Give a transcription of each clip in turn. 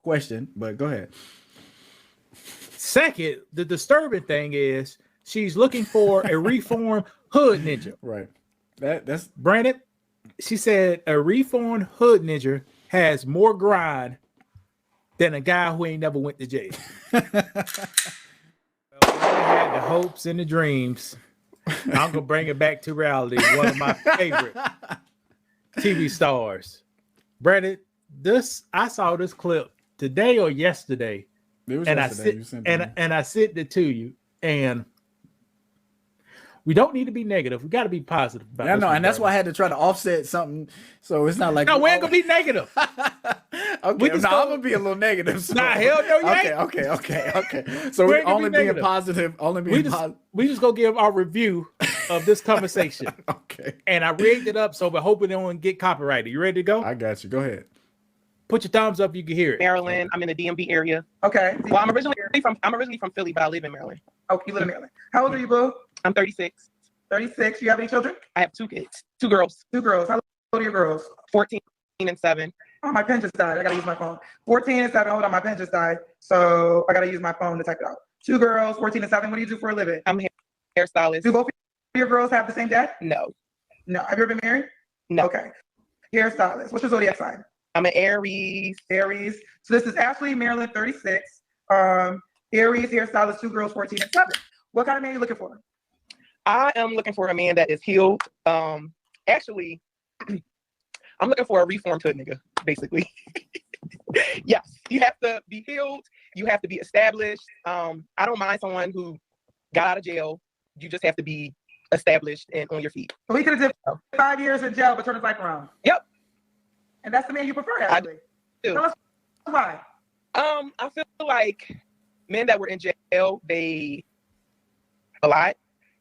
question, but go ahead. Second, the disturbing thing is she's looking for a reformed hood ninja. Right. That's Brandon. She said a reformed hood ninja has more grind than a guy who ain't never went to jail. I had the hopes and the dreams. I'm gonna bring it back to reality. One of my favorite TV stars, Brandon. I saw this clip today or yesterday, and I sent it to you. And we don't need to be negative. We got to be positive. About I know, and that's why I had to try to offset something, so it's not like no, we ain't gonna be negative. Okay, I'm gonna be a little negative. So. Nah, hell no, you ain't. Okay. So we're only being positive. We just gonna give our review of this conversation. Okay. And I rigged it up so we're hoping they don't get copyrighted. You ready to go? I got you. Go ahead. Put your thumbs up. You can hear it. Maryland. I'm in the DMV area. Okay. Well, I'm originally from Philly, but I live in Maryland. Oh, you live in Maryland. How old are you, boo? I'm 36. 36. Do you have any children? I have 2 kids. 2 girls. 2 girls. How old are your girls? 14 and 7. Oh, my pen just died. I gotta use my phone. 14 and 7. Hold on, my pen just died. So I gotta use my phone to type it out. 2 girls, 14 and 7. What do you do for a living? I'm a hairstylist. Do both of your girls have the same dad? No. No. Have you ever been married? No. Okay. Hairstylist. What's your zodiac sign? I'm an Aries. Aries. So this is Ashley, Maryland, 36. Aries, hairstylist, 2 girls, 14 and 7. What kind of man are you looking for? I am looking for a man that is healed. Actually, I'm looking for a reformed hood nigga, basically. Yes, you have to be healed. You have to be established. I don't mind someone who got out of jail. You just have to be established and on your feet. So he could have did 5 years in jail, but turned his life around. Yep. And that's the man you prefer, actually. I do. Tell us why. I feel like men that were in jail, they a lot,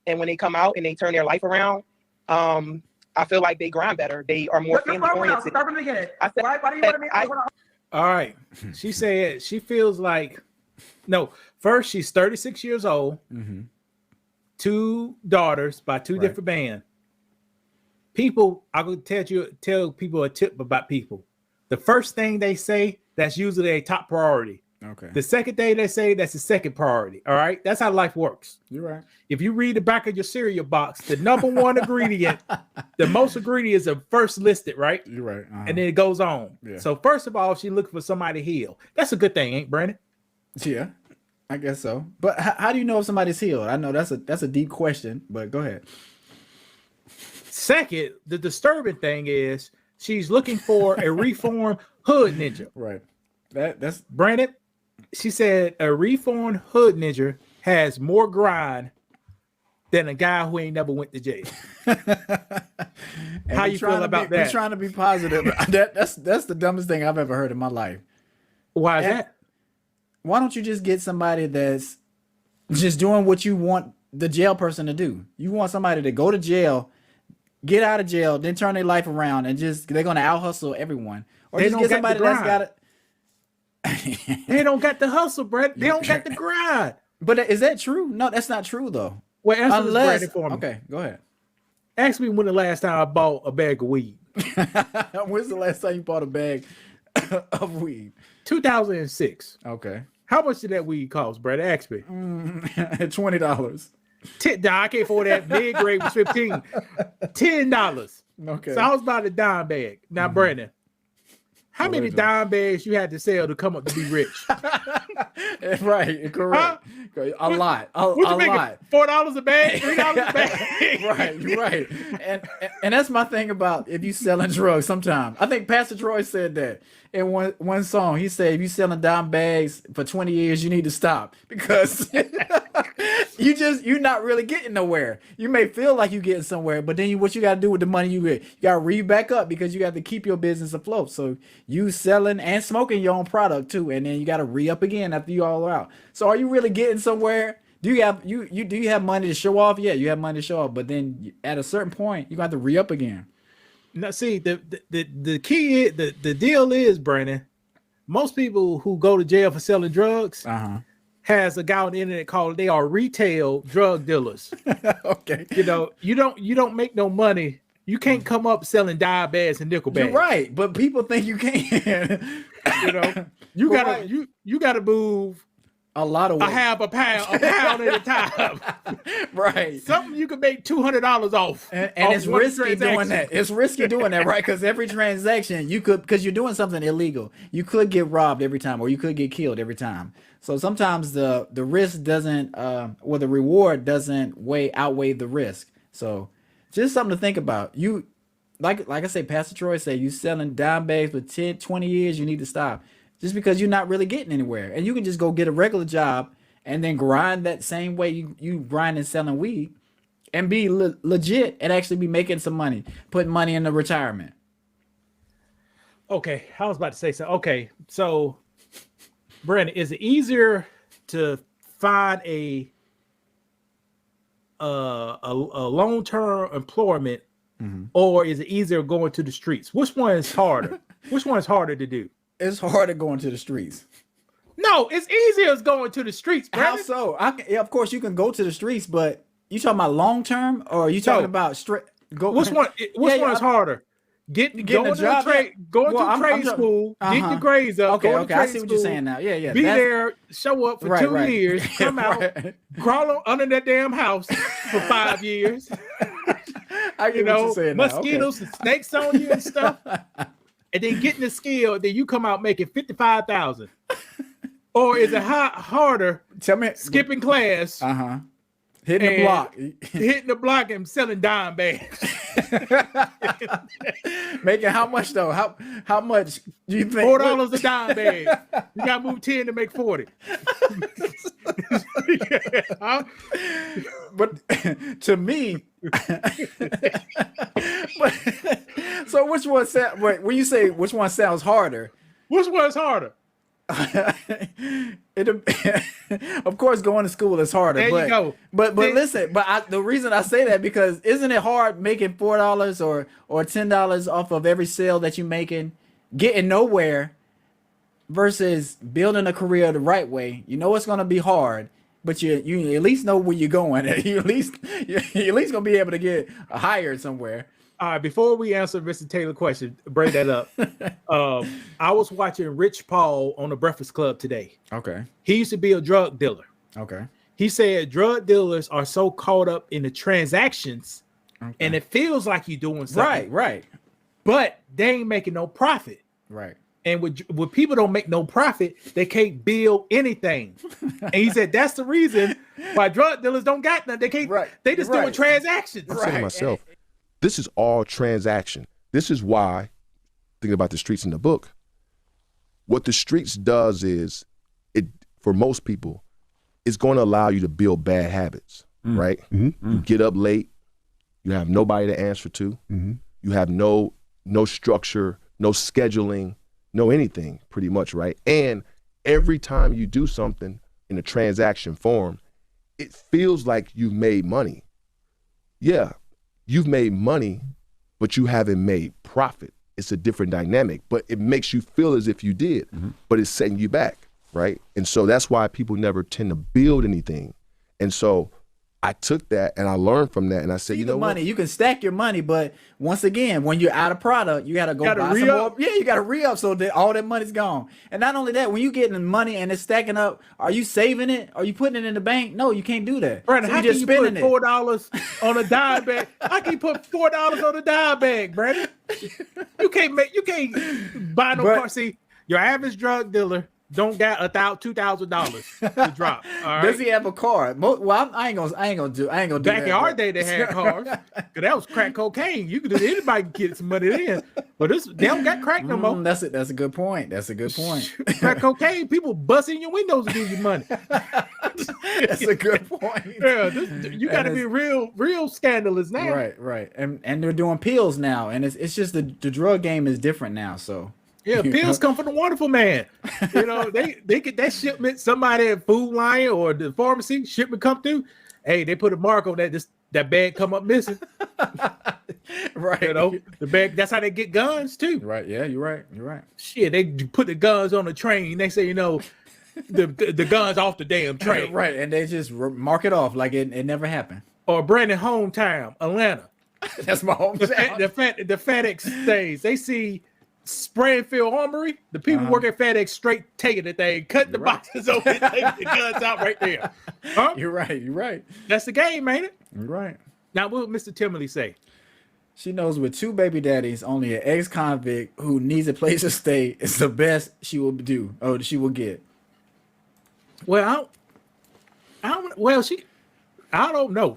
and when they come out and they turn their life around, I feel like they grind better. They are more family oriented. Start from the beginning. Why do you want to make all right. She said she feels like first she's 36 years old, 2 daughters by 2 different bands. People, I will tell people a tip about people. The first thing they say, that's usually a top priority. Okay. The second thing they say, that's the second priority. All right. That's how life works. You're right. If you read the back of your cereal box, the number one ingredient, the most ingredients are first listed, right? You're right. And then it goes on. Yeah. So first of all, she's looking for somebody to heal. That's a good thing, ain't Brandon? Yeah, I guess so. But how do you know if somebody's healed? I know that's a deep question, but go ahead. Second, the disturbing thing is she's looking for a reformed hood ninja. Right. That's Brandon. She said a reformed hood ninja has more grind than a guy who ain't never went to jail. How you feel about that? We're trying to be positive. That's the dumbest thing I've ever heard in my life. Why is that? Why don't you just get somebody that's just doing what you want the jail person to do? You want somebody to go to jail, get out of jail, then turn their life around, and they're gonna out hustle everyone. Or they just get somebody that's got it. They don't got the hustle, Brett. They don't got the grind. But is that true? No, that's not true though. Well, answer this, Brandon, for me. Okay, go ahead. Ask me when the last time I bought a bag of weed. When's the last time you bought a bag of weed? 2006. Okay. How much did that weed cost, Brett? Ask me. $20. I can't afford that. Big grade was $15. $10. Okay. So I was about a dime bag. Now, Brandon, how many dime bags you had to sell to come up to be rich? Right, correct. Huh? A lot. A lot. $4 a bag, $3 a bag. Right. And that's my thing about if you selling drugs sometimes. I think Pastor Troy said that in one song. He said if you selling dime bags for 20 years, you need to stop because you're not really getting nowhere. You may feel like you're getting somewhere, but then what you got to do with the money you get, you got to read back up because you got to keep your business afloat. So you selling and smoking your own product too, and then you got to re-up again after you all are out. So are you really getting somewhere? Do you have money to show off? Yeah, you have money to show off, but then at a certain point, you got to re-up again. Now, see, the key is the deal is, Brandon, most people who go to jail for selling drugs has a guy on the internet called they are retail drug dealers. Okay. You don't make no money. You can't come up selling dime bags and nickel bags. You're right, but people think you can. You know, you gotta you gotta move a lot of weight. a pound at a time. Right. Something you can make $200 off. And off it's one risky doing transaction. that. It's risky doing that, right? Because every transaction you could, because you're doing something illegal, you could get robbed every time, or you could get killed every time. So sometimes the risk doesn't, or the reward doesn't outweigh the risk. So just something to think about. You, like I say, Pastor Troy said, you selling dime bags for 10, 20 years, you need to stop. Just because you're not really getting anywhere. And you can just go get a regular job and then grind that same way you grind and selling weed and be legit and actually be making some money, putting money into retirement. Okay, I was about to say so. Okay, so Brandon, is it easier to find a long-term employment, or is it easier going to the streets? Which one is harder? Which one is harder to do? It's harder going to the streets. No, it's easier as going to the streets, Brandon. How so? Yeah, of course you can go to the streets, but you talking about long term, or are you talking about straight? Which one is harder? Getting a job, going to trade school, getting your grades up. Okay, I see what you're saying now. Yeah. Be there, show up for 2 years, come out, crawl under that damn house for 5 years. I get what you're saying now. Mosquitoes and snakes on you and stuff. And then getting the skill, then you come out making $55,000. Or is it harder? Tell me, skipping class, hitting the block and selling dime bags. Making how much though? How much do you think? $4 a dime bag. You gotta move 10 to make 40. Huh? But to me, so which one when you say which one sounds harder? Which one's harder? Of course, going to school is harder. There you go. But listen, the reason I say that, because isn't it hard making $4 or $10 off of every sale that you're making, getting nowhere, versus building a career the right way? You know it's gonna be hard, but you at least know where you're going. you're at least gonna be able to get hired somewhere. All right, before we answer Mr. Taylor's question, break that up. I was watching Rich Paul on the Breakfast Club today. Okay. He used to be a drug dealer. Okay. He said drug dealers are so caught up in the transactions, and it feels like you're doing something. Right. But they ain't making no profit. Right. And when people don't make no profit, they can't build anything. And he said that's the reason why drug dealers don't got nothing. They can't. Right. They just doing transactions. I'm saying to myself, this is all transaction. This is why, thinking about the streets in the book, what the streets does is, it for most people, it's going to allow you to build bad habits, right? You get up late, you have nobody to answer to, you have no structure, no scheduling, no anything, pretty much, right? And every time you do something in a transaction form, it feels like you've made money. Yeah. You've made money, but you haven't made profit. It's a different dynamic, but it makes you feel as if you did, but it's setting you back, right? And so that's why people never tend to build anything. And so I took that and I learned from that, and I said, you know what? You can stack your money, but once again, when you're out of product, you got to buy some more. Yeah, you got to re-up so that all that money's gone. And not only that, when you getting money and it's stacking up, are you saving it? Are you putting it in the bank? No, you can't do that. Brandon, so how can you put $4 on a dime bag? How can you put $4 on a dime bag, Brandon? You can't buy no car. See, your average drug dealer don't got $2,000 to drop. All right? Does he have a car? Well, I ain't gonna do. Back that, in our day, they had cars. Cause that was crack cocaine. You could anybody can get some money in, but they don't got crack no more. That's it. That's a good point. Crack cocaine, people bust in your windows to give you money. That's a good point. Yeah, you got to be real scandalous now. Right. And they're doing pills now, and it's just the drug game is different now. So. Yeah, pills come from the wonderful man. You know, they get that shipment, somebody at Food Lion or the pharmacy, shipment come through. Hey, they put a mark on that bag come up missing. Right. You know, the bag, that's how they get guns too. Right. Yeah, you're right. Shit, they put the guns on the train. They say, you know, the guns off the damn train. Right. And they just mark it off like it never happened. Or Brandon hometown, Atlanta. That's my hometown. The FedEx stays. They see Springfield Armory. The people work at FedEx straight taking the thing, cut the boxes open, taking the guns out right there. Huh? You're right. You're right. That's the game, ain't it? You're right. Now, what would Mr. Timberley say? She knows with 2 baby daddies, only an ex-convict who needs a place to stay is the best she will do. Oh, she will get. Well, I don't know.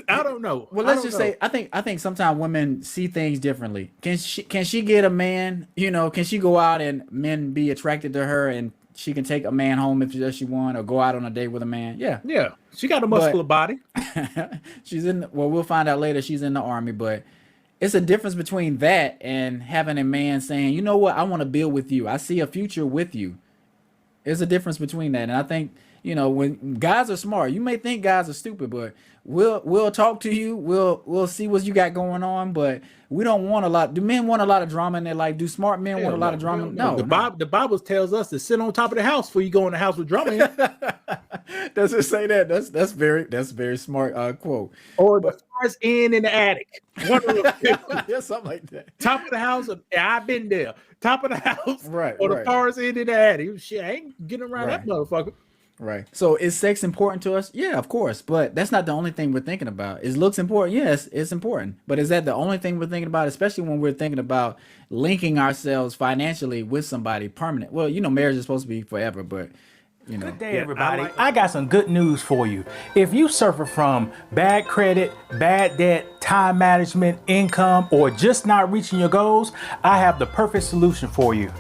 I don't know. Well, let's just say I think sometimes women see things differently. Can she get a man? You know, can she go out and men be attracted to her and she can take a man home if she want, or go out on a date with a man? Yeah. Yeah, she got a muscular body. She's in. Well, we'll find out later. She's in the army, but it's a difference between that and having a man saying, you know what, I want to build with you. I see a future with you. There's a difference between that, and I think, you know, when guys are smart, you may think guys are stupid, but we'll talk to you. We'll see what you got going on, but we don't want a lot. Do men want a lot of drama in their life? Do smart men want a lot of drama? No. The Bible tells us to sit on top of the house before you go in the house with drama in. Does it say that? That's very smart quote. Or the first in the attic. One of those two. Yeah, something like that. Top of the house. I've been there. Top of the house. Right. Or the right. forest in the attic. Shit, I ain't getting around that motherfucker. Right. So is sex important to us? Yeah, of course. But that's not the only thing we're thinking about. Is looks important? Yes, it's important. But is that the only thing we're thinking about, especially when we're thinking about linking ourselves financially with somebody permanent? Well, you know, marriage is supposed to be forever, but you know. Good day, everybody. I got some good news for you. If you suffer from bad credit, bad debt, time management, income, or just not reaching your goals, I have the perfect solution for you.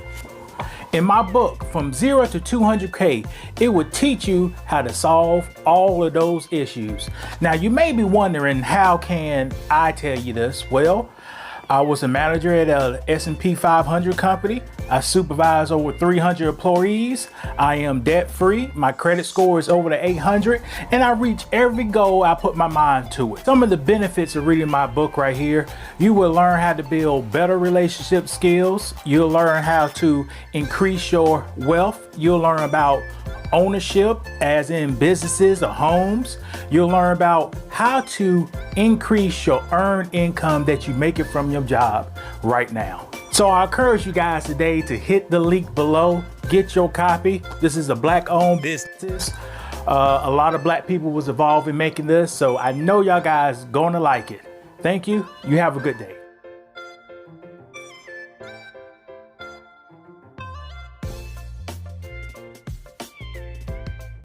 In my book, From 0 to 200K, it would teach you how to solve all of those issues. Now, you may be wondering, how can I tell you this? Well, I was a manager at a S&P 500 company. I supervise over 300 employees. I am debt free. My credit score is over the 800, and I reach every goal I put my mind to it. Some of the benefits of reading my book right here: you will learn how to build better relationship skills. You'll learn how to increase your wealth. You'll learn about ownership, as in businesses or homes. You'll learn about how to increase your earned income that you make it from your job right now. So I encourage you guys today to hit the link below, get your copy. This is a Black-owned business. A lot of Black people was involved in making this, so I know y'all guys gonna like it. Thank you. You have a good day.